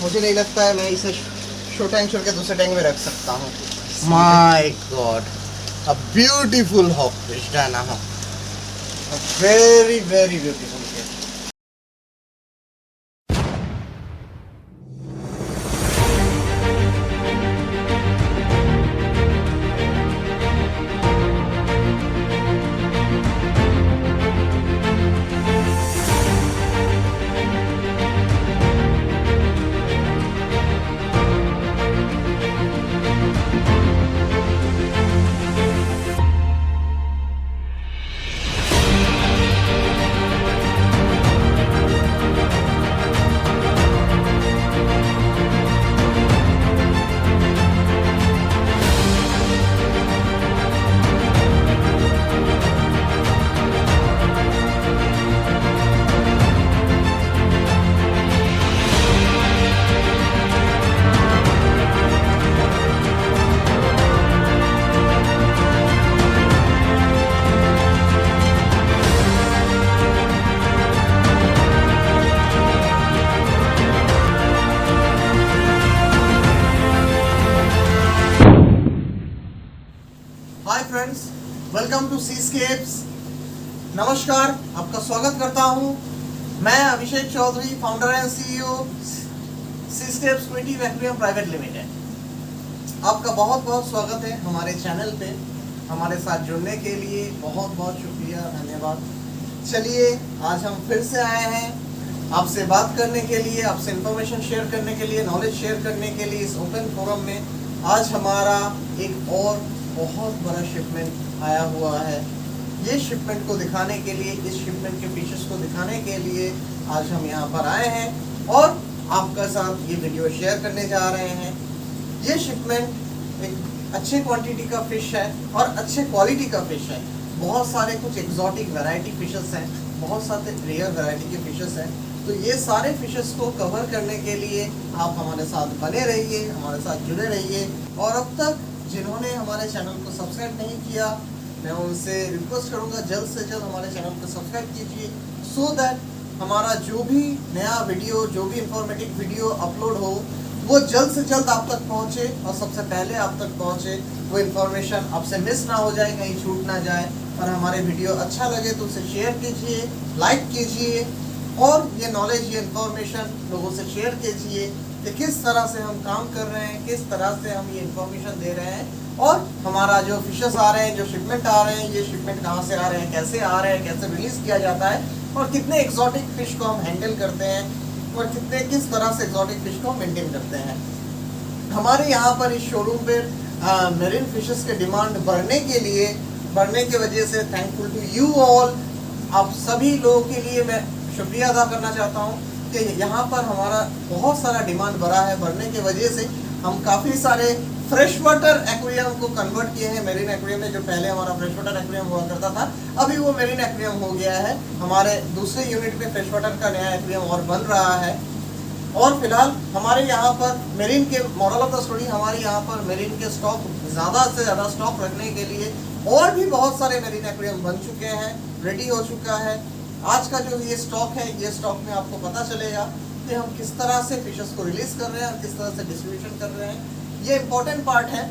मुझे नहीं लगता है मैं इसे शो टैंक छोड़ के दूसरे टैंक में रख सकता हूँ। My god, a beautiful hawk fish, dana hawk, very very beautiful fish. Hi friends, welcome to Seascapes. नमस्कार, आपका स्वागत करता हूं। मैं Abhishek Chaudhary, founder and CEO Seascapes creative aquarium private limited. आपका बहुत बहुत स्वागत है हमारे चैनल पे। हमारे साथ जुड़ने के लिए बहुत बहुत शुक्रिया, धन्यवाद। चलिए, आज हम फिर से आए हैं आपसे बात करने के लिए, आपसे इंफॉर्मेशन शेयर करने के लिए, नॉलेज शेयर करने के लिए इस ओपन फोरम में। आज हमारा एक और बहुत बड़ा शिपमेंट आया हुआ है। ये शिपमेंट को दिखाने के लिए, इस शिपमेंट के फीचर्स को दिखाने के लिए आज हम यहाँ पर आए हैं और आपका साथ ये वीडियो शेयर करने जा रहे हैं। ये शिपमेंट एक अच्छे क्वांटिटी का फिश है और अच्छे क्वालिटी का फिश है। बहुत सारे कुछ एग्जॉटिक वैरायटी फिशेस हैं, बहुत सारे रेयर वैरायटी के फिशेस हैं। तो ये सारे फिशेस को कवर करने के लिए आप हमारे साथ बने रहिए, हमारे साथ जुड़े रहिए। और अब तक जिन्होंने हमारे चैनल को सब्सक्राइब नहीं किया, मैं उनसे रिक्वेस्ट करूंगा जल्द से जल्द हमारे चैनल को सब्सक्राइब कीजिए, सो दैट हमारा जो भी नया वीडियो, जो भी इंफॉर्मेटिव वीडियो अपलोड हो, वो जल्द से जल्द आप तक पहुंचे और सबसे पहले आप तक पहुंचे। वो इन्फॉर्मेशन आपसे मिस ना हो जाए, कहीं छूट ना जाए। और हमारे वीडियो अच्छा लगे तो उसे शेयर कीजिए, लाइक कीजिए और ये नॉलेज, ये इन्फॉर्मेशन लोगों से शेयर कीजिए कि किस तरह से हम काम कर रहे हैं, किस तरह से हम ये इन्फॉर्मेशन दे रहे हैं और हमारा जो फिशेस आ रहे हैं, जो शिपमेंट आ रहे हैं, ये शिपमेंट कहाँ से आ रहे हैं, कैसे आ रहे हैं, कैसे रिलीज किया जाता है और कितने एक्सोटिक फिश को हम हैंडल करते हैं और किस तरह से एक्सोटिक फिश को मेंटेन करते हैं। हमारे यहाँ पर इस शोरूम पे मेरीन फिशेस के डिमांड बढ़ने की वजह से थैंकफुल टू यू ऑल, आप सभी लोगों के लिए मैं शुक्रिया अदा करना चाहता हूँ कि यहाँ पर हमारा बहुत सारा डिमांड बढ़ा है। बढ़ने की वजह से हम काफ़ी सारे फ्रेश वाटर एक्वेरियम को कन्वर्ट किए हैं मेरीन एक्वेरियम में। जो पहले हमारा फ्रेश वाटर एक्वेरियम हुआ करता था, अभी वो मेरीन एक्वेरियम हो गया है। हमारे दूसरे यूनिट में फ्रेश वाटर का नया एक्वेरियम और बन रहा है। और फिलहाल हमारे यहाँ पर मेरीन के मॉडल ऑफ द स्टोरी, हमारे यहाँ पर मेरीन के स्टॉक ज़्यादा से ज़्यादा स्टॉक रखने के लिए और भी बहुत सारे मेरीन एक्वेरियम बन चुके हैं, रेडी हो चुका है। आज का जो ये स्टॉक है, ये स्टॉक में आपको पता चलेगा कि हम किस तरह से फिशेस को रिलीज कर रहे हैं और किस तरह से डिस्ट्रीब्यूशन कर रहे हैं। ये इम्पोर्टेंट पार्ट है।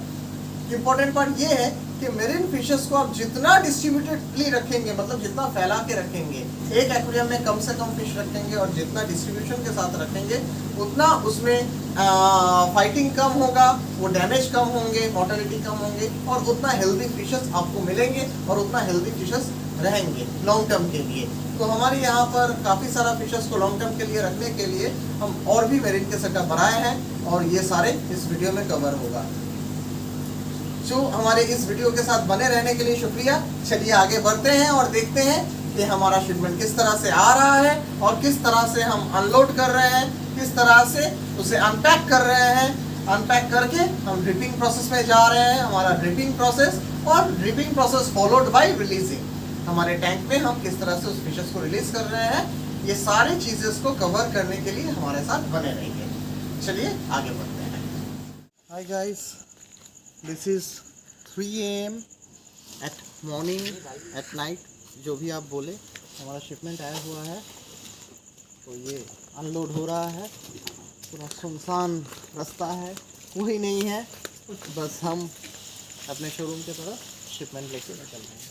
इम्पोर्टेंट पार्ट ये है कि मेरीन फिशेस को आप जितना डिस्ट्रीब्यूटेडली रखेंगे, मतलब जितना फैला के रखेंगे, एक एक्वेरियम में कम से कम फिश रखेंगे और जितना डिस्ट्रीब्यूशन के साथ रखेंगे उतना उसमें फाइटिंग कम होगा, वो डैमेज कम होंगे, मॉर्टेलिटी कम होंगे और उतना हेल्दी फिशेस आपको मिलेंगे और उतना हेल्दी फिशेस रहेंगे लॉन्ग टर्म के लिए। तो हमारे यहाँ पर काफ़ी सारा फिशेस को लॉन्ग टर्म के लिए रखने के लिए हम और भी मेरीन के सेटअप बनाए हैं और ये सारे इस वीडियो में कवर होगा। जो हमारे इस वीडियो के साथ बने रहने के लिए शुक्रिया। चलिए आगे बढ़ते हैं और देखते हैं कि हमारा शिपमेंट किस तरह से आ रहा है और किस तरह से हम अनलोड कर रहे हैं, किस तरह से उसे अनपैक कर रहे हैं। अनपैक करके हम ड्रिपिंग प्रोसेस में जा रहे हैं। हमारा ड्रिपिंग प्रोसेस और dripping process followed by releasing. हमारे टैंक में हम किस तरह से उस फिशेस को रिलीज कर रहे हैं, ये सारी चीज़ें को कवर करने के लिए हमारे साथ बने रहिए। चलिए आगे बढ़ते हैं। Hi guys, this is 3 AM eight morning, at night, जो भी आप बोले। हमारा शिपमेंट आया हुआ है तो ये अनलोड हो रहा है। पूरा सुनसान रास्ता है, कोई नहीं है, बस हम अपने शोरूम की तरफ शिपमेंट लेके निकल रहे हैं।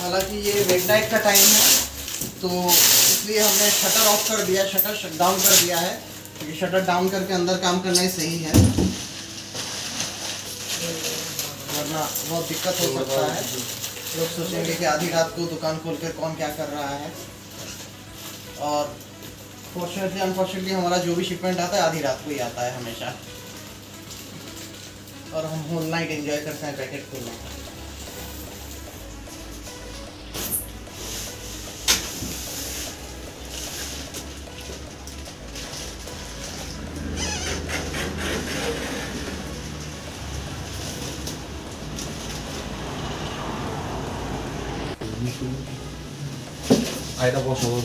हालांकि ये मिडनाइट का टाइम है, तो इसलिए हमने शटर ऑफ कर दिया, शटर शट डाउन कर दिया है, क्योंकि शटर डाउन करके अंदर काम करना ही सही है, वरना बहुत दिक्कत हो सकता है। लोग सोचेंगे कि आधी रात को दुकान खोल कर कौन क्या कर रहा है। और फॉर्चुनेटली अनफॉर्चुनेटली हमारा जो भी शिपमेंट आता है आधी रात को ही आता है हमेशा, और हम होल नाइट एंजॉय करते हैं पैकेट खोलने का। 아니다 뭐 저거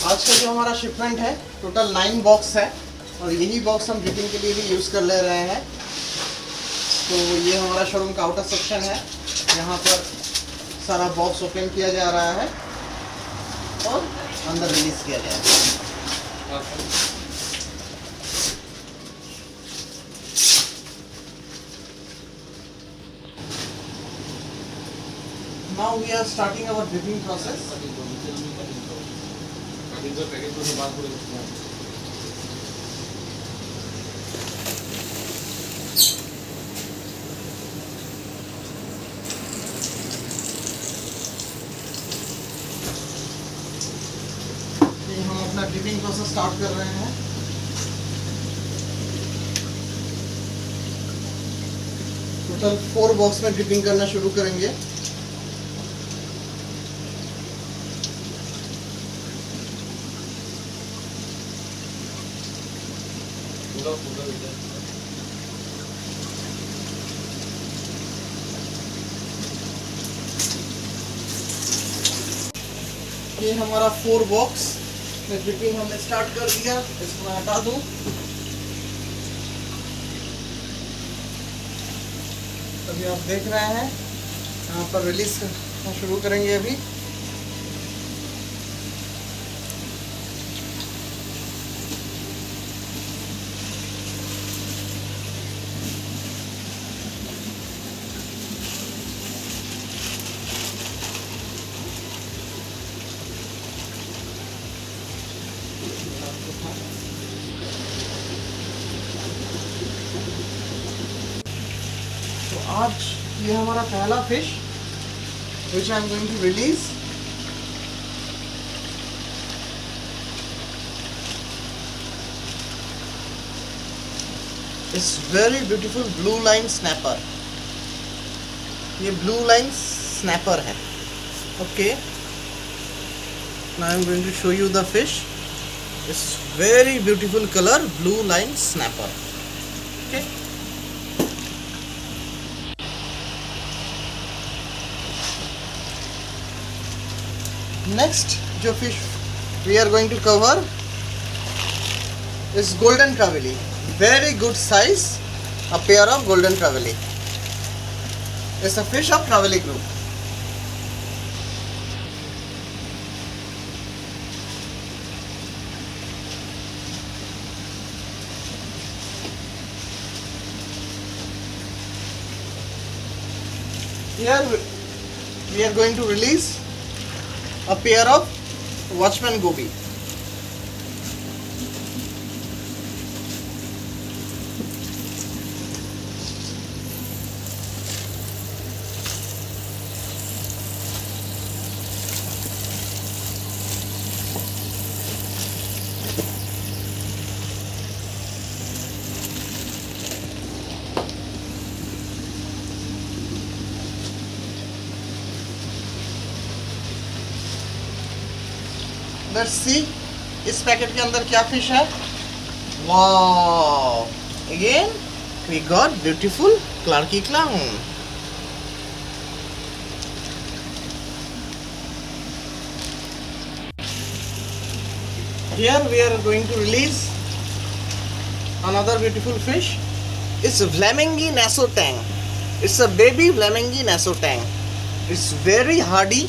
आज का जो हमारा शिपमेंट है टोटल 9 बॉक्स है, और यही बॉक्स हम ड्रिपिंग के लिए भी यूज़ कर ले रहे हैं। तो ये हमारा शोरूम का आउटर सेक्शन है, यहाँ पर सारा बॉक्स ओपन किया जा रहा है और अंदर रिलीज किया जाएगा। Now we are starting our dripping process. हम अपना ड्रिपिंग प्रोसेस स्टार्ट कर रहे हैं। टोटल 4 बॉक्स में ड्रिपिंग करना शुरू करेंगे। ये हमारा 4 बॉक्स में ड्रिपिंग हमने स्टार्ट कर दिया। इसको मैं हटा दूं। अभी आप देख रहे हैं यहाँ पर रिलीज करना शुरू करेंगे अभी। तो आज ये हमारा पहला fish which I am going to release. It's very beautiful blue line snapper. ये blue line snapper है। Okay. Now I am going to show you the fish. It's very beautiful color, blue line snapper. Okay. Next जो fish we are going to cover is golden trevally. Very good size. A pair of golden trevally. It's a fish of trevally group. Here we are going to release a pair of watchman goby. Let's see इस packet के अंदर क्या fish है. Wow! Again we got beautiful Clarky clown. Here we are going to release another beautiful fish. It's Flamingi Nassau tang. It's a baby Flamingi Nassau tang. It's very hardy.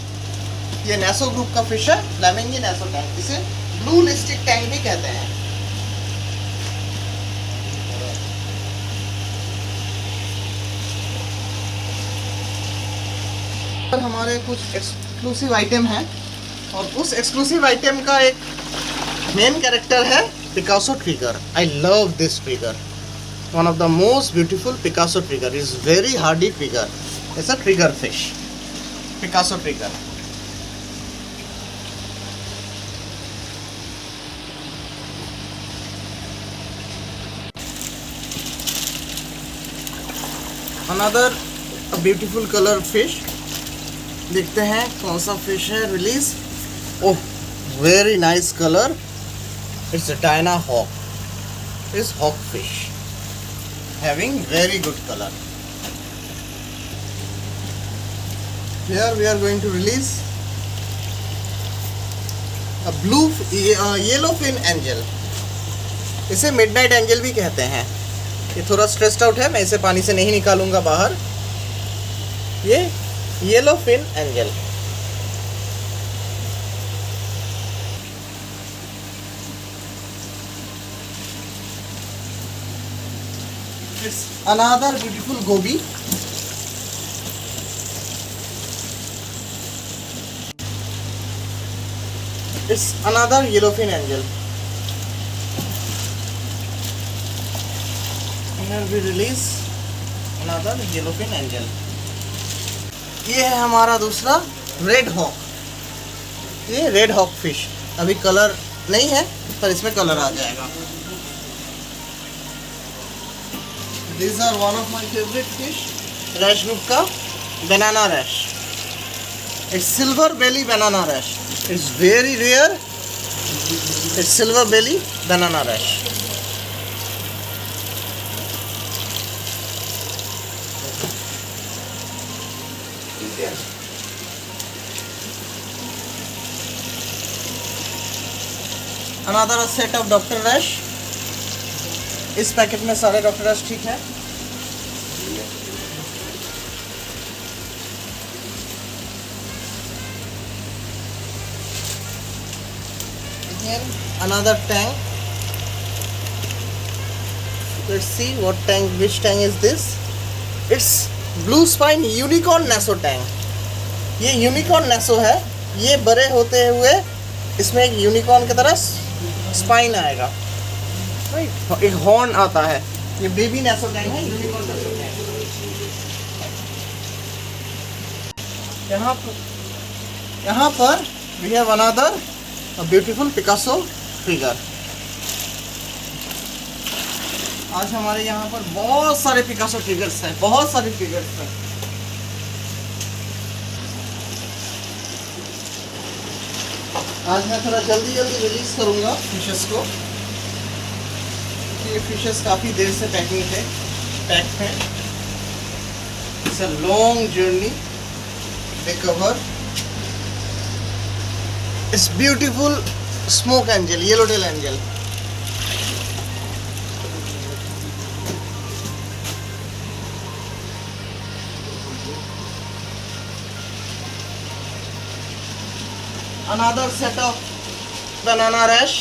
ये NESO group का fish है, फ्लेमिंगी NESO Tang. इसे blue listed Tang भी कहते हैं. पर हमारे कुछ एक्सक्लूसिव आइटम हैं और उस एक्सक्लूसिव आइटम का एक मेन कैरेक्टर है Picasso trigger. I love this trigger. One of the most beautiful Picasso trigger. Is very hardy trigger. It's a trigger fish. Picasso trigger. Another beautiful colour fish. देखते हैं कौन सा fish है release. Oh, very nice colour. It's Diana hawk. Is hawk fish having very good colour. Here we are going to release a blue yellow fin angel. इसे midnight angel भी कहते हैं. ये थोड़ा स्ट्रेस्ड आउट है, मैं इसे पानी से नहीं निकालूंगा बाहर. ये yellow fin angel. It's another beautiful goby. It's another yellow fin angel. Here we release another yellowfin angel. ये है हमारा दूसरा रेड हॉक. ये रेड हॉक फिश. अभी कलर नहीं है पर इसमें कलर आ जाएगा. These are one of my favorite fish. Rash group का banana rash. It's silver belly banana rash. It's very rare. It's silver belly banana rash. Another set of doctor rash. इस packet में सारे doctor rash ठीक है. Another tank. Let's see what tank. Which tank is this? It's blue spine unicorn nassau tank. ये unicorn NESO है. ये बड़े होते हुए इसमें एक यूनिकॉर्न की तरह स्पाइन आएगा. एक हॉर्न आता है. ये बेबी नेसो टैंक है. Unicorn naso tang. यहाँ पर we have another beautiful Picasso trigger. आज हमारे यहाँ पर बहुत सारे पिकासो ट्रिगर्स हैं. बहुत सारे ट्रिगर्स हैं. आज मैं थोड़ा जल्दी रिलीज करूँगा फिशेस को. ये फिशेस काफ़ी देर से पैक है. It's a long journey. They cover. It's beautiful smoke angel, yellow tell angel. another set of banana rash.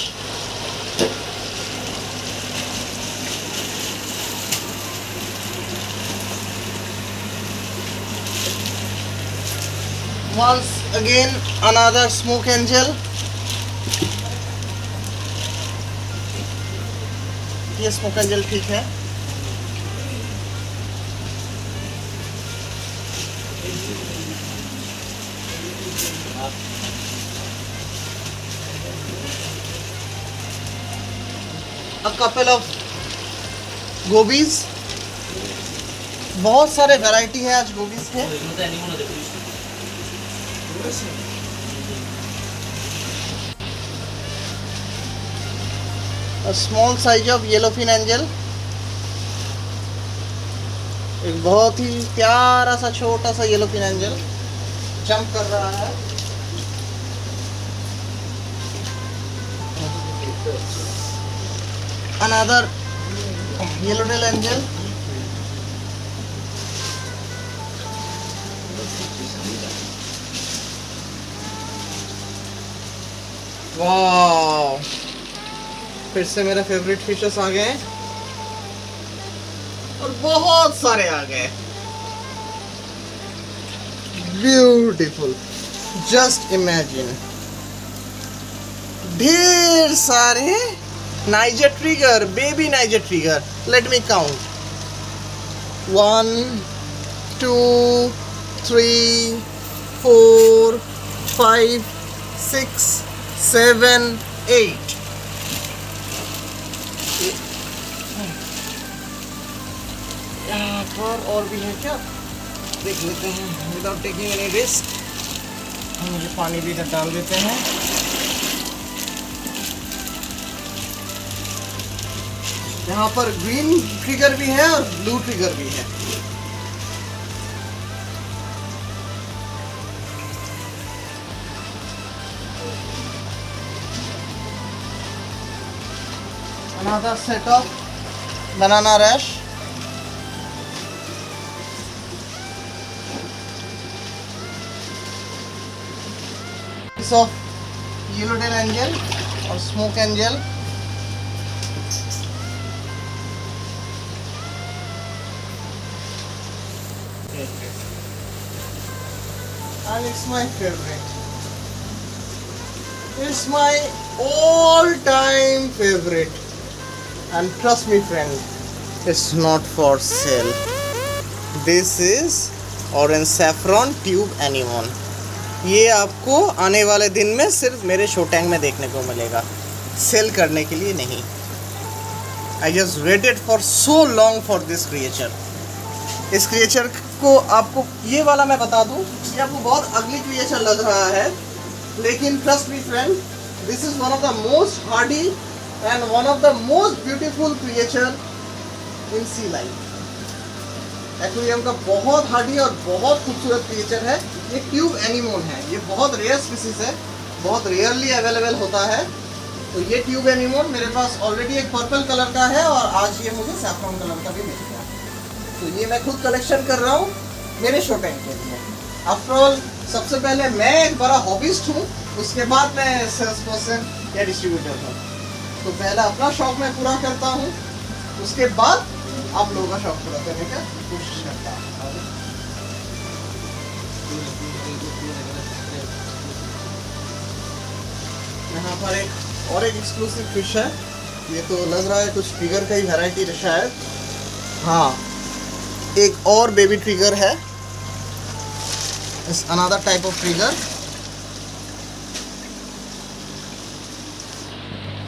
Once again another smoke angel. ये स्मोक एंजल ठीक है. A couple of गोबीज. बहुत सारे वैरायटी है आज गोबीज के. A small size of yellowfin angel. एक बहुत ही प्यारा सा छोटा सा yellowfin angel जंप कर रहा है. Another yellowtail angel. वाह, फिर से मेरे फेवरेट फिशेस आ गए और बहुत सारे आ गए. ब्यूटीफुल. जस्ट इमेजिन, ढेर सारे niger trigger, baby niger trigger. Let me count. 1 2 3 4 5 6 7 8. यहाँ पर और भी है क्या, देख लेते हैं. विदाउट टेकिंग एनी रिस्क हम मुझे पानी भी इधर डाल देते हैं. यहाँ पर ग्रीन ट्रिगर भी है और ब्लू ट्रिगर भी है. Another set of banana rash. Piece of yellowtail angel or smoke angel. And it's my favorite. It's my all-time favorite. And trust me friend, it's not for sale. This is orange saffron tube anemone. ये आपको आने वाले दिन में सिर्फ मेरे show tank में देखने को मिलेगा, सेल करने के लिए नहीं. I just waited for so long for this creature. इस क्रिएचर को आपको, ये वाला मैं बता दूं, ये आपको बहुत अगली क्रिएचर लग रहा है, लेकिन trust me friend, this is one of the most Hardy and one of the most beautiful creature in sea life. Aquarium का बहुत हार्डी और बहुत खूबसूरत क्रिएचर है. ये ट्यूब एनीमोन है. ये बहुत रेयर स्पीसीज है, बहुत रेयरली अवेलेबल होता है. तो ये ट्यूब एनीमोन मेरे पास ऑलरेडी एक पर्पल कलर का है और आज ये मुझे सैफ्रॉन कलर का भी मिल गया. तो ये मैं खुद कलेक्शन कर रहा हूँ मेरे शो टैंक के लिए. आफ्टर ऑल, सबसे पहले मैं एक बड़ा हॉबिस्ट हूँ, उसके बाद मैं सेल्स पर्सन या डिस्ट्रीब्यूटर हूँ. तो पहले अपना शौक मैं पूरा करता हूँ, उसके बाद आप लोगों का शौक पूरा करने का कोशिश करता हूँ. यहाँ पर एक एक्सक्लूसिव फिश है. ये तो लग रहा है कुछ ट्रिगर का ही वैरायटी शायद. हाँ, एक और बेबी ट्रिगर है. Is another type of trigger.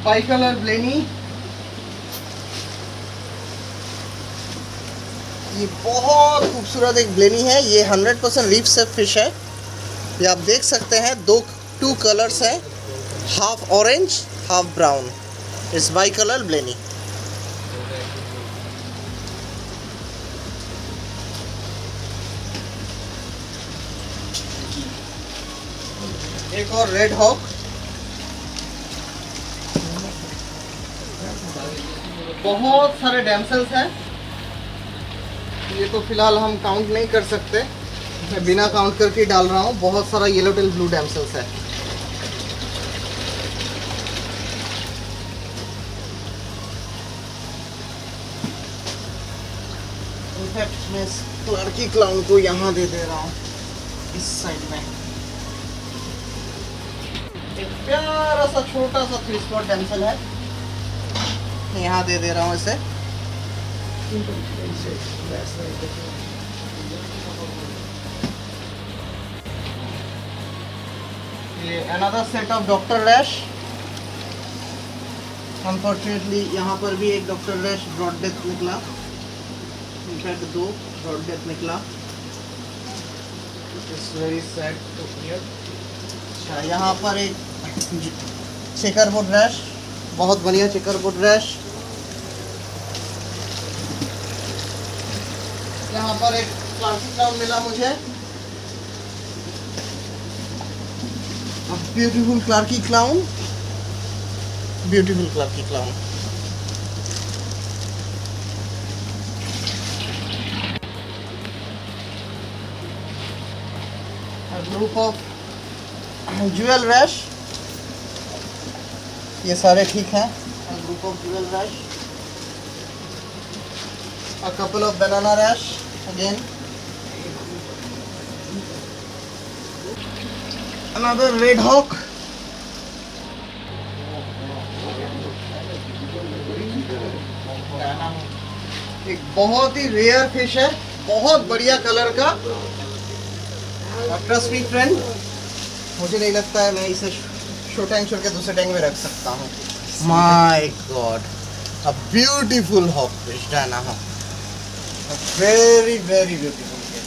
Bicolour blenny. ये बहुत खूबसूरत एक ब्लेनी है. ये 100% रीफ सेफ फिश है. ये आप देख सकते हैं, टू कलर्स हैं, half orange half brown. It's bicolour blenny. एक और रेड हॉक. बहुत सारे डैमसेल्स हैं. ये तो फिलहाल हम काउंट नहीं कर सकते, मैं बिना काउंट करके डाल रहा हूँ. बहुत सारा येलो टेल ब्लू डैमसेल्स है. इनफैक्ट मैं इस लड़की क्लाउन को यहाँ दे दे रहा हूँ, इस साइड में एक प्यारा सा छोटा सा 3 स्पॉट डैमसेल है, यहाँ दे दे रहा हूँ इसे। ये another set of doctor wrasse. Unfortunately यहाँ पर भी एक डॉक्टर रैश ब्रॉड डेथ निकला, इनफैक्ट 2 ब्रॉड डेथ निकला। It's very sad to hear. अच्छा, यहाँ पर एक चेकरबोर्ड रैश, बहुत बढ़िया चेकरबोर्ड रैश। यहाँ पर एक क्लासिक क्लाउन मिला मुझे, beautiful clarkii clown, beautiful clarkii clown. Group of jewel wrasse, ये सारे ठीक हैं। Group of jewel wrasse, a couple of banana rash again, another red hawk, एक बहुत ही रेयर फिश है, बहुत बढ़िया कलर का। ट्रस्ट मी फ्रेंड, मुझे नहीं लगता है मैं इसे शो टैंक छोड़ के दूसरे टैंक में रख सकता हूँ। My god, a beautiful hawk fish, Diana hawk, very very beautiful fish.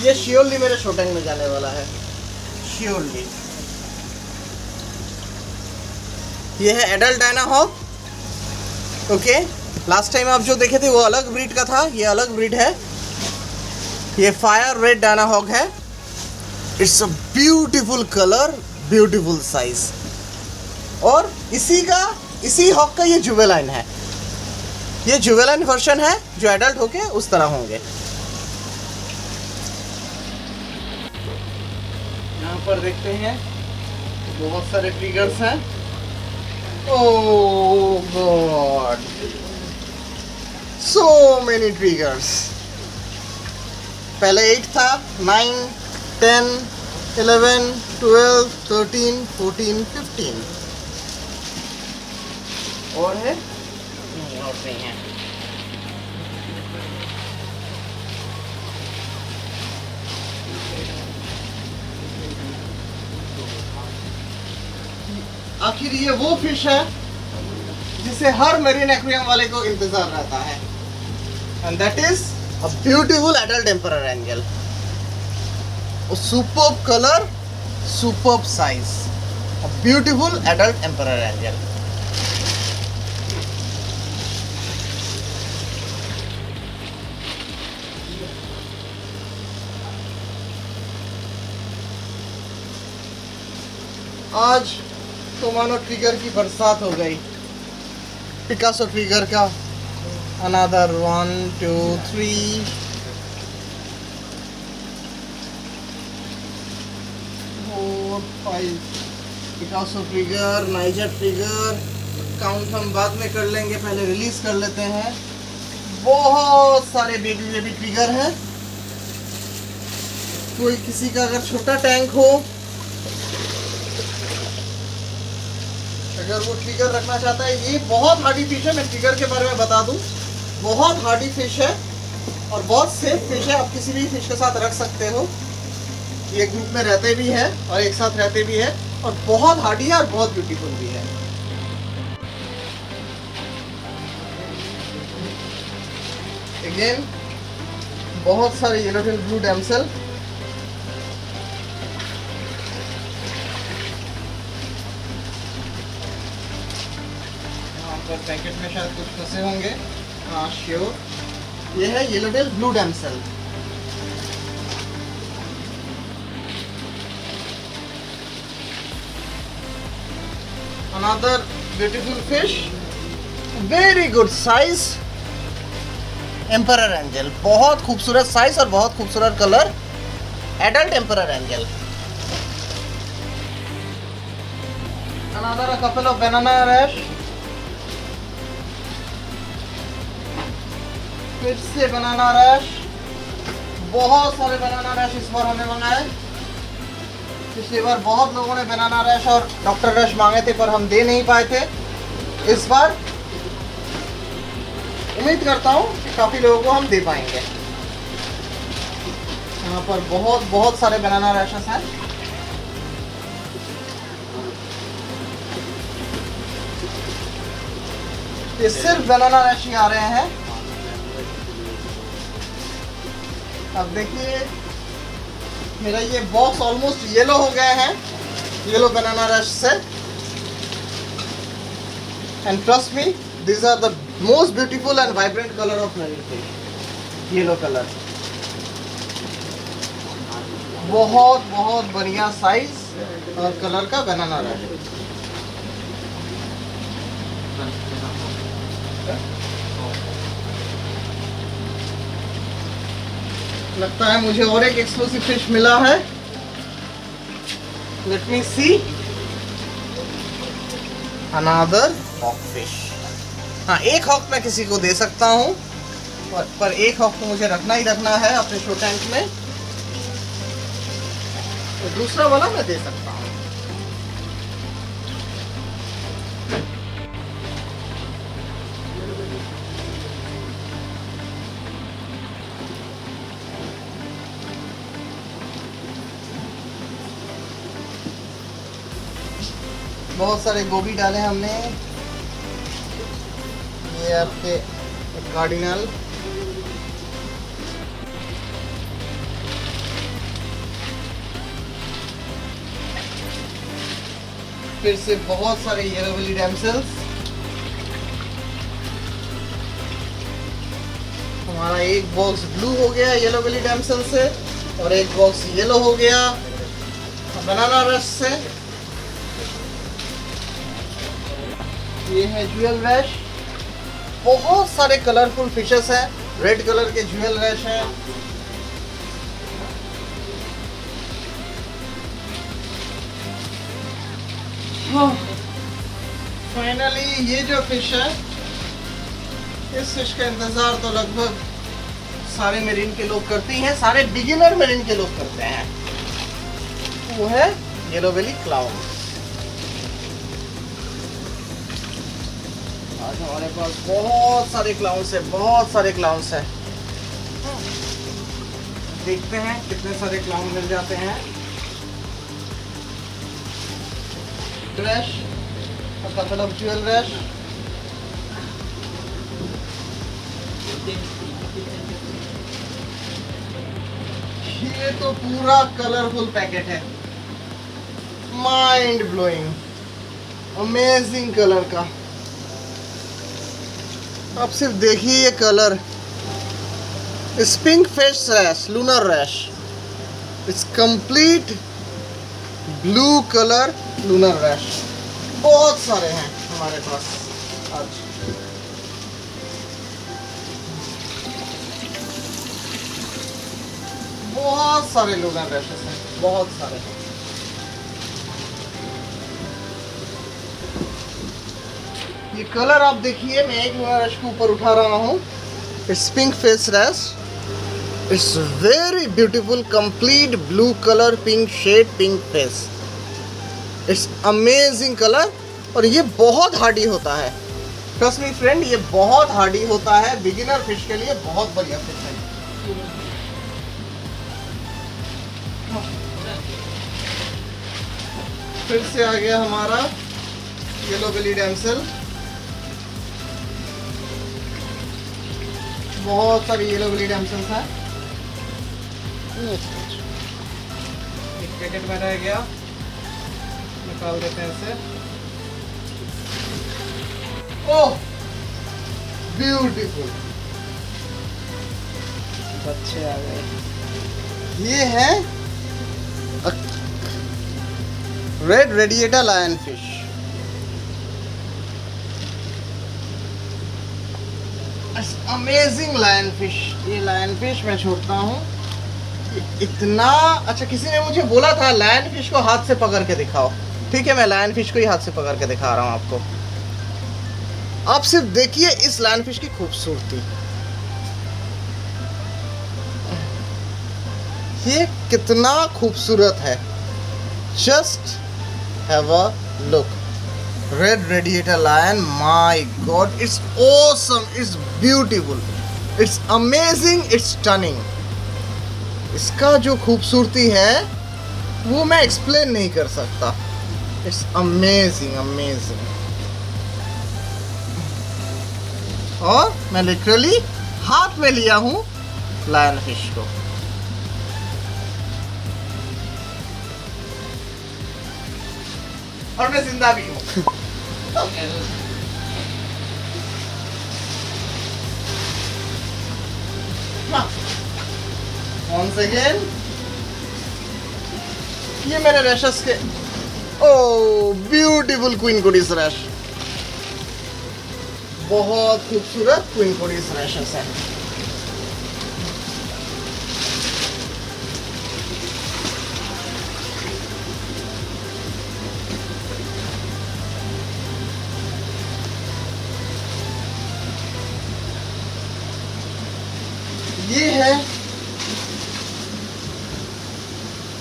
ये श्योरली मेरे शो टैंक में जाने वाला है, श्योरली। ये है adult Diana hawk. Okay, last time आप जो देखे थे वो अलग ब्रीड का था, ये अलग ब्रीड है। ये फायर रेड डायना हॉक है। It's a beautiful colour, beautiful size. और इसी हॉक का ये जुवेलाइन है। ये जुवेलाइन वर्जन है जो एडल्ट होके उस तरह होंगे। यहाँ पर देखते हैं बहुत सारे ट्रिगर्स हैं। ओह गॉड, सो मेनी ट्रिगर्स। पहले 8 था, 9, 10, 11, 12, 13, 14, 15 और है नहीं, और नहीं है। आखिर ये वो फिश है जिसे हर मेरीन एक्वेरियम वाले को इंतजार रहता है, and that is a beautiful adult emperor angel. Superb colour, superb size, a beautiful adult emperor angel. आज तो मानो ट्रिगर की बरसात हो गई। पिकासो ट्रिगर का another 1, 2, 3 4, 5 Picasso trigger, niger trigger. Count हम बाद में कर लेंगे, पहले रिलीज कर लेते हैं। बहुत सारे बेबी बेबी ट्रिगर हैं। कोई किसी का अगर छोटा टैंक हो, अगर वो ट्रिगर रखना चाहता है, ये बहुत हार्डी फिश है। मैं ट्रिगर के बारे में बता दूं, बहुत हार्डी फिश है और बहुत सेफ फिश है। आप किसी भी फिश के साथ रख सकते हो। ये ग्रुप में रहते भी हैं और एक साथ रहते भी हैं, और बहुत हार्डी है और बहुत ब्यूटीफुल भी है। अगेन बहुत सारे येलोटेल ब्लू डैमसेल। पैकेट में शायद कुछ फंसे होंगे, हाँ श्योर। ये है yellowtail blue damsel. Another beautiful fish, very good size, emperor angel. बहुत खूबसूरत साइज और बहुत खूबसूरत colour, adult emperor angel. Another couple of banana wrasse. फिर से बनाना रैश, बहुत सारे बनाना रैश इस बार हमने मंगाए। पिछली बार बहुत लोगों ने बनाना रैश और डॉक्टर रैश मांगे थे पर हम दे नहीं पाए थे। इस बार उम्मीद करता हूँ कि काफ़ी लोगों को हम दे पाएंगे। यहाँ पर बहुत सारे बनाना रैशेस हैं। ये सिर्फ बनाना रैश ही आ रहे हैं। अब देखिए मेरा ये बॉक्स ऑलमोस्ट येलो हो गए हैं, येलो बनाना रैश से। And trust me, these are the most beautiful and vibrant color of marine fish, yellow color। बहुत बढ़िया साइज और कलर का बनाना रैश। लगता है मुझे और एक एक्सक्लूसिव फिश मिला है। Let me see another hawk fish. हाँ, एक हॉक मैं किसी को दे सकता हूँ, पर एक हॉक तो मुझे रखना ही रखना है अपने शो टैंक में, तो दूसरा वाला मैं दे सकता हूँ। बहुत सारे गोभी डाले हमने। ये आपके कार्डिनल, फिर से बहुत सारे येलो बेली डैमसेल्स। हमारा एक बॉक्स ब्लू हो गया येलो बेली डैमसेल से और एक बॉक्स येलो हो गया बनाना रश से। ये है ज्वेल रैश। बहुत सारे कलरफुल फिशेस हैं। रेड कलर के ज्वेल रैश हैं। फाइनली ये जो फिश है, इस फिश का इंतजार तो लगभग सारे मेरीन के लोग करते ही हैं, सारे बिगिनर मेरीन के लोग करते हैं। वो है येलो बेली क्लाउन। आज हमारे पास बहुत सारे क्लाउन्स है, बहुत सारे क्लाउन्स है। देखते हैं कितने सारे क्लाउन मिल जाते हैं। Rash, a couple of jewel rash. ये तो पूरा कलरफुल पैकेट है, माइंड ब्लोइंग, अमेजिंग कलर का। आप सिर्फ देखिए ये colour, Spink fish rash, lunar rash. It's complete blue colour lunar rash. बहुत सारे हैं हमारे पास आज। बहुत सारे लूनर रैशेस हैं, बहुत सारे। ये कलर आप देखिए, मैं एक लूनर रैश के ऊपर उठा रहा हूँ। It's pink face wrasse. It's very beautiful, complete blue colour, pink shade, pink face. It's amazing colour. और ये बहुत हार्डी होता है। ट्रस्ट मी फ्रेंड, ये बहुत हार्डी होता है। बिगिनर फिश के लिए बहुत बढ़िया फिश है। फिर से आ गया हमारा येलो बेली डैमसेल। बहुत सारी येलो बेली डैमसेल्स हैं। एक पैकेट में रह गया, निकाल देते हैं इसे। ओह ब्यूटीफुल, अच्छे आ गए। ये है red radiata lion fish. Amazing lion fish. ये लायन फिश मैं छोड़ता हूँ। इतना अच्छा, किसी ने मुझे बोला था लायन फिश को हाथ से पकड़ के दिखाओ। ठीक है, मैं लायन फिश को ही हाथ से पकड़ के दिखा रहा हूँ आपको। आप सिर्फ देखिए इस लायन फिश की खूबसूरती। ये कितना खूबसूरत है, just have a look. Red radiata lion, my god, it's awesome, it's beautiful, it's amazing, it's stunning. इसका जो खूबसूरती है वो मैं एक्सप्लेन नहीं कर सकता। It's amazing amazing. और मैं लिटरली हाथ में लिया हूँ लायन फिश को। और मैं जिंदा भी हूँ। Once again, ये मेरे रैशेस के, ओ ब्यूटीफुल क्वीन कोडिस रैश, बहुत खूबसूरत क्वीन कोडिस रैशेस है। ये है,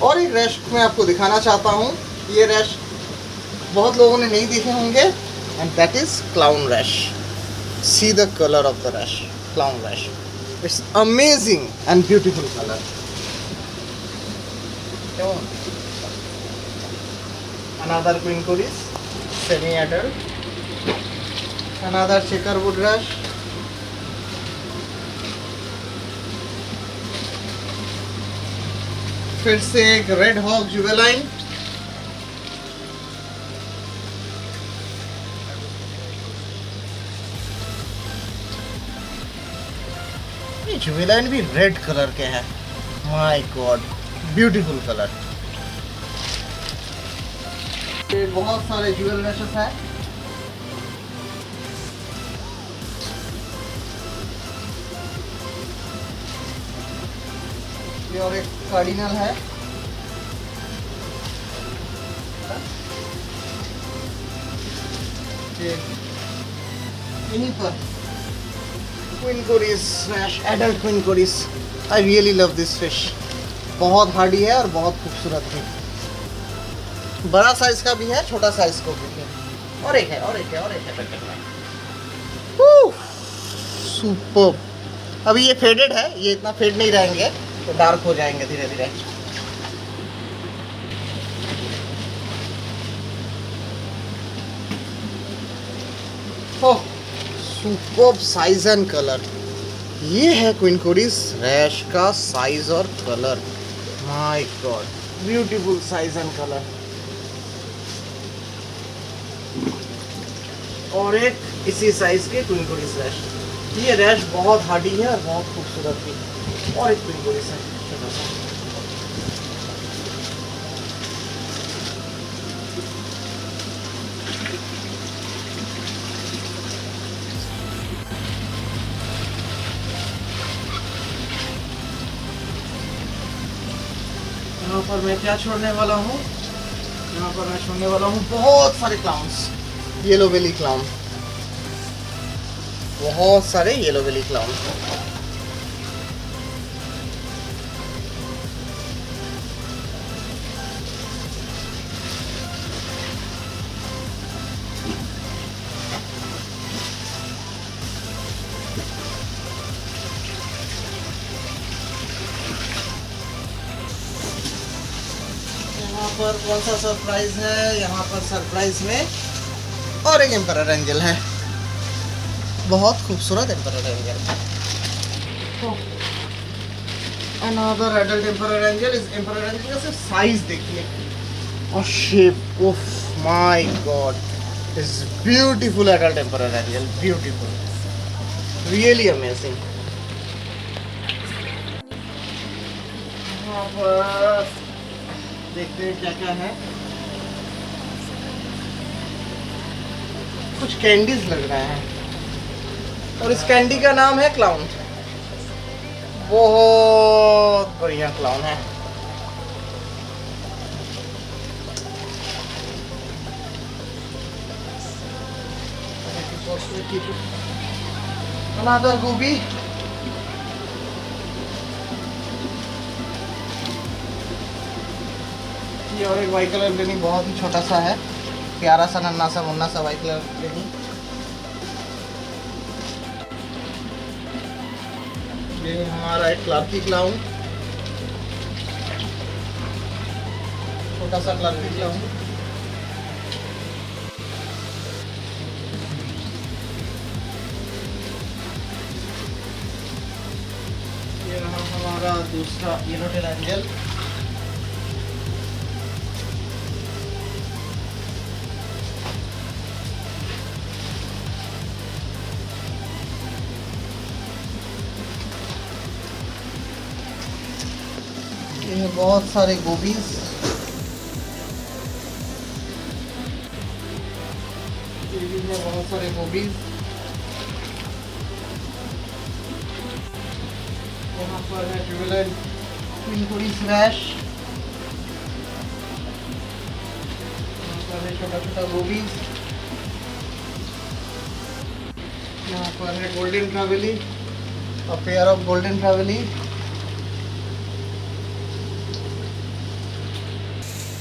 और एक रैश मैं आपको दिखाना चाहता हूँ। ये रैश बहुत लोगों ने नहीं देखे होंगे, and that is clown wrasse. See the colour of the wrasse, clown wrasse, it's amazing and beautiful colour. Another queen coris, semi adult, another checkerboard wrasse. फिर से एक रेड हॉक जुवेलाइन, ये जुवेलाइन भी रेड कलर के हैं। My God, beautiful colour. ये बहुत सारे जुवेल रैशेस हैं। ये और एक कार्डिनल है। ये यहीं पर queen coris wrasse, adult queen coris. I really love this fish. बहुत हार्डी है और बहुत खूबसूरत भी। बड़ा साइज का भी है, छोटा साइज को भी है। और एक है, और एक है, और एक है। सुपर्ब। अभी ये फेडेड है, ये इतना फेड नहीं रहेंगे तो डार्क हो जाएंगे धीरे धीरे। ओह, सुपर्ब साइज एंड कलर। ये है क्वीन कोडिस रैश का साइज और colour. My God, beautiful size and colour. और एक इसी साइज के क्वीन कोडिस रैश। ये रैश बहुत हार्डी है और बहुत खूबसूरत भी। और एक क्वीन कोडिस है, छोटा सा। यहाँ पर मैं क्या छोड़ने वाला हूँ? यहाँ पर मैं छोड़ने वाला हूँ बहुत सारे क्लाउन्स। येलो बेली क्लाउन, बहुत सारे येलो बेली क्लाउन। यहाँ पर कौन सा सरप्राइज है? यहाँ पर सरप्राइज में और एक एम्परर एंजल है, बहुत खूबसूरत emperor angel. Another adult emperor angel. इस एम्परर एंजल का सिर्फ साइज देखिए और shape. Oh my God, is beautiful adult emperor angel, beautiful, really amazing. यहाँ पर देखते हैं क्या क्या है। कुछ कैंडीज लग रहे हैं और इस कैंडी का नाम है क्लाउन। बहुत बढ़िया क्लाउन है। Another goby. ये और एक वाइट कलर प्लेनी बहुत ही छोटा सा है, प्यारा सा नन्ना सा मुन्ना सा वाइट कलर प्लेनी। ये हमारा एक क्लार्की क्लाउन, छोटा सा क्लार्की क्लाउन। ये रहा हमारा दूसरा येलो टेल एंजल। ये बहुत सारे गोबीज, ये भी है बहुत सारे गोबीज। यहाँ पर है जुबिलेंट क्वीन स्मैश। यहाँ पर है छोटा छोटा गोबीज। यहाँ पर है golden trevally, a pair of golden trevally.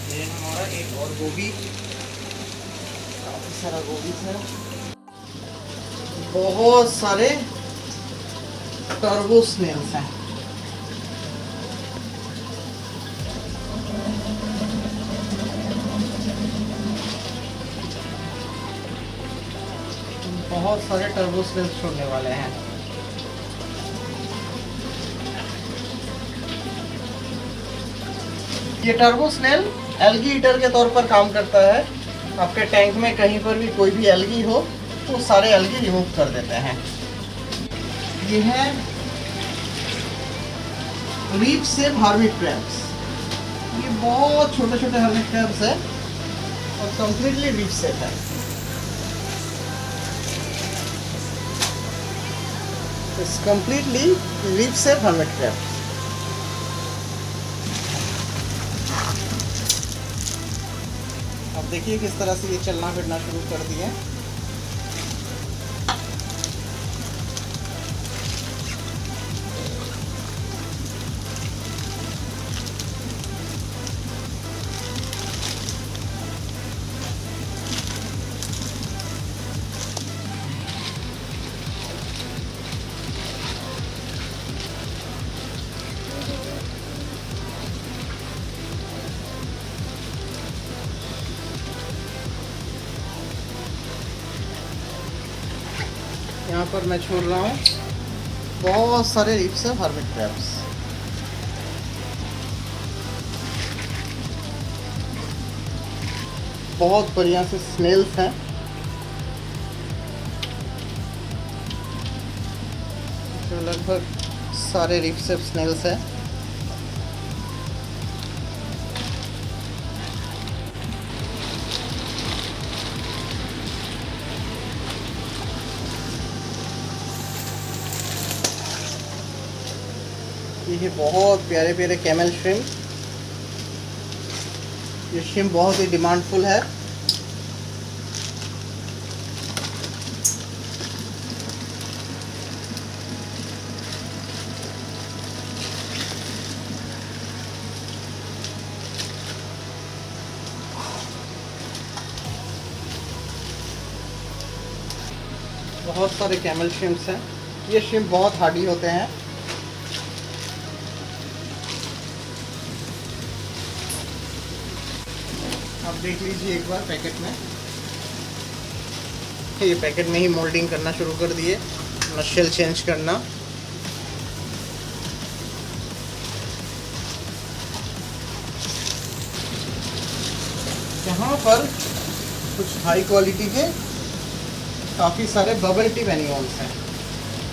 ये हमारा एक और गोभी, काफी सारा गोभी है। बहुत सारे टर्बो स्नेल्स हैं। बहुत सारे टर्बो स्नेल्स छोड़ने वाले हैं। ये टर्बो स्नेल एल्गी ईटर के तौर पर काम करता है। आपके टैंक में कहीं पर भी कोई भी एल्गी हो तो सारे एल्गी रिमूव कर देते हैं। ये है रीफ सेफ हार्मिट क्रैब्स। ये बहुत छोटे छोटे हार्मिट क्रैब्स है और कंप्लीटली रीफ सेफ है। It's completely reef safe hermit crabs. अब देखिए किस तरह से ये चलना फिरना शुरू कर दिए। यहाँ पर मैं छोड़ रहा हूँ बहुत सारे रीफ से हार्मिट क्रैब्स। बहुत बढ़िया से स्नेल्स हैं। जो लगभग सारे रीफ से स्नेल्स हैं। ये बहुत प्यारे प्यारे कैमल श्रिम्प। ये श्रिम्प बहुत ही डिमांडफुल है। बहुत सारे कैमल श्रिम्प्स हैं। ये श्रिम्प बहुत हार्डी होते हैं। आप देख लीजिए एक बार पैकेट में, ये पैकेट में ही मोल्डिंग करना शुरू कर दिए, नशेल चेंज करना। यहाँ पर कुछ हाई क्वालिटी के काफ़ी सारे बबल टी एनिमल्स हैं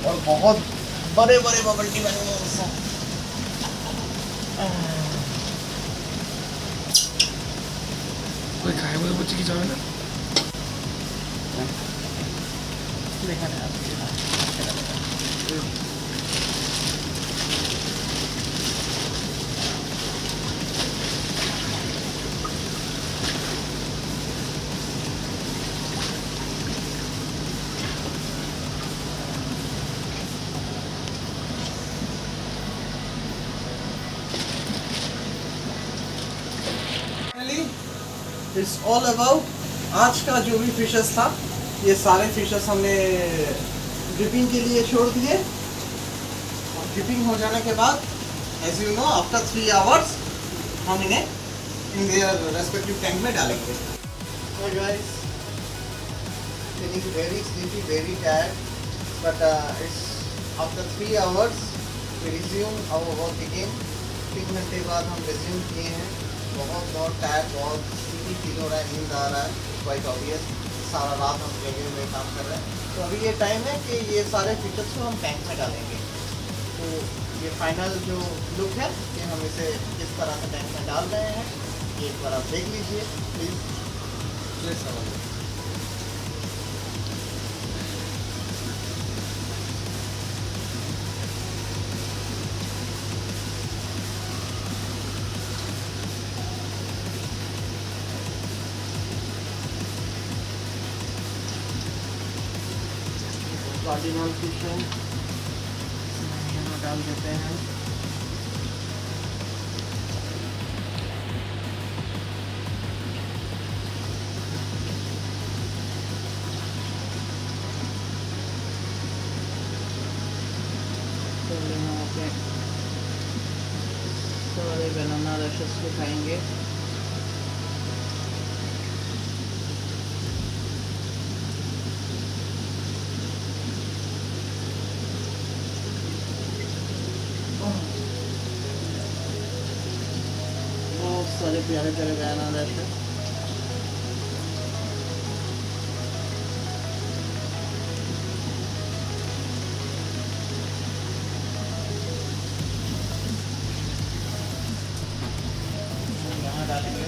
और बहुत बड़े बड़े बबल टी एनिमल्स हैं। कोई खाए बोले बच्चे की जावे ना। देखा नहीं आपके इट्स ऑल अबाउट आज का जो भी फिशेस था, ये सारे फिशेस हमने ड्रिपिंग के लिए छोड़ दिए। और ड्रिपिंग हो जाने के बाद as you know after 3 hours हम इन्हें इन देयर रेस्पेक्टिव टैंक में डालेंगे। So guys, feeling very sleepy, very tired, but it's after 3 hours we resume our work again। 3 घंटे बाद हम रिज्यूम किए हैं। बहुत टायर्ड, बहुत स्लीपी फील हो रहा है, नींद आ रहा है, क्वाइट ऑब्वियस। सारा रात हम जगे हुए काम कर रहे हैं। तो अभी ये टाइम है कि ये सारे फीचर्स को हम टैंक में डालेंगे। तो ये फाइनल जो लुक है कि हम इसे किस तरह से टैंक में डाल रहे हैं, ये एक बार आप देख लीजिए प्लीज़। कार्डिनल फिशिंग यहाँ डाल देते हैं। तो यहाँ पे सारे बनाना रशेस को खाएंगे। बहुत सारे प्यारे प्यारे बनाना रशेस। यहाँ डालेंगे।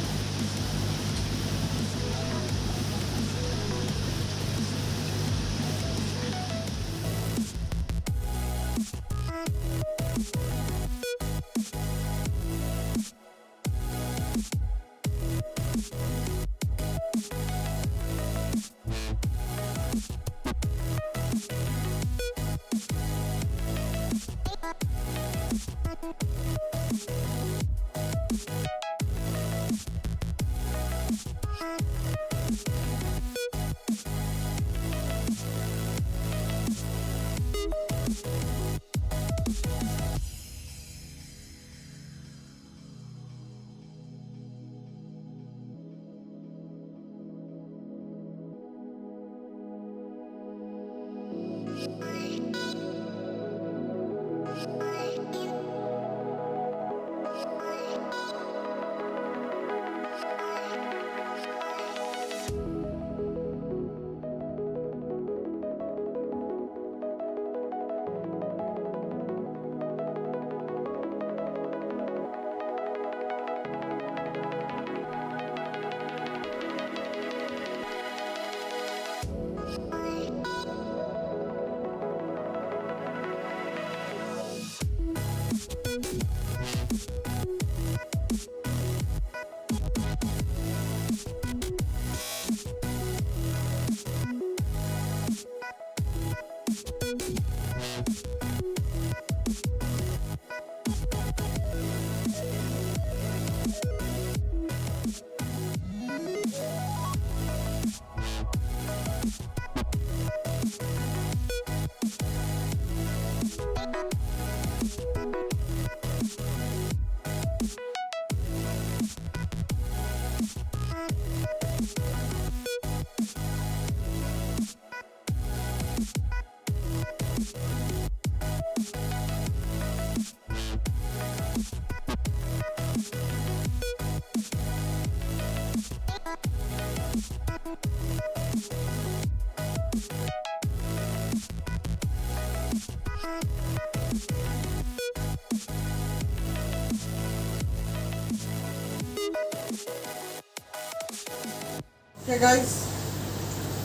Okay guys,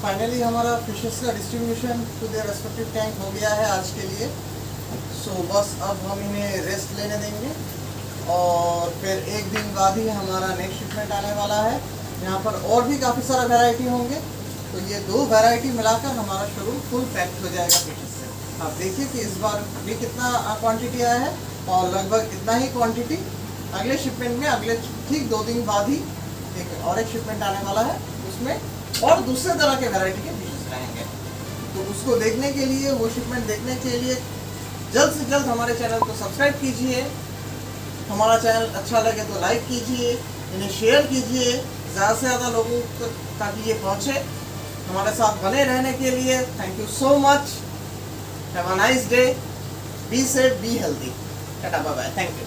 फाइनली हमारा फिशेस का distribution to their respective tank हो गया है आज के लिए। सो बस अब हम इन्हें रेस्ट लेने देंगे और फिर एक दिन बाद ही हमारा नेक्स्ट शिपमेंट आने वाला है। यहाँ पर और भी काफ़ी सारा वैरायटी होंगे, तो ये 2 वैरायटी मिलाकर हमारा शोरूम फुल पैक हो जाएगा फिशेस से। आप देखिए कि इस बार भी कितना क्वांटिटी आया है और लगभग इतना ही क्वांटिटी अगले शिपमेंट में अगले ठीक 2 दिन बाद ही एक शिपमेंट आने वाला है, उसमें और दूसरे तरह के वैरायटी के फिशेस रहेंगे। तो उसको देखने के लिए, वो शिपमेंट देखने के लिए जल्द से जल्द हमारे चैनल को सब्सक्राइब कीजिए। हमारा चैनल अच्छा लगे तो लाइक कीजिए, इन्हें शेयर कीजिए ज़्यादा से ज़्यादा लोगों तक ताकि ये पहुँचे। हमारे साथ बने रहने के लिए thank you so much. Have a nice day, be safe, be healthy. Tata bye bye, thank you.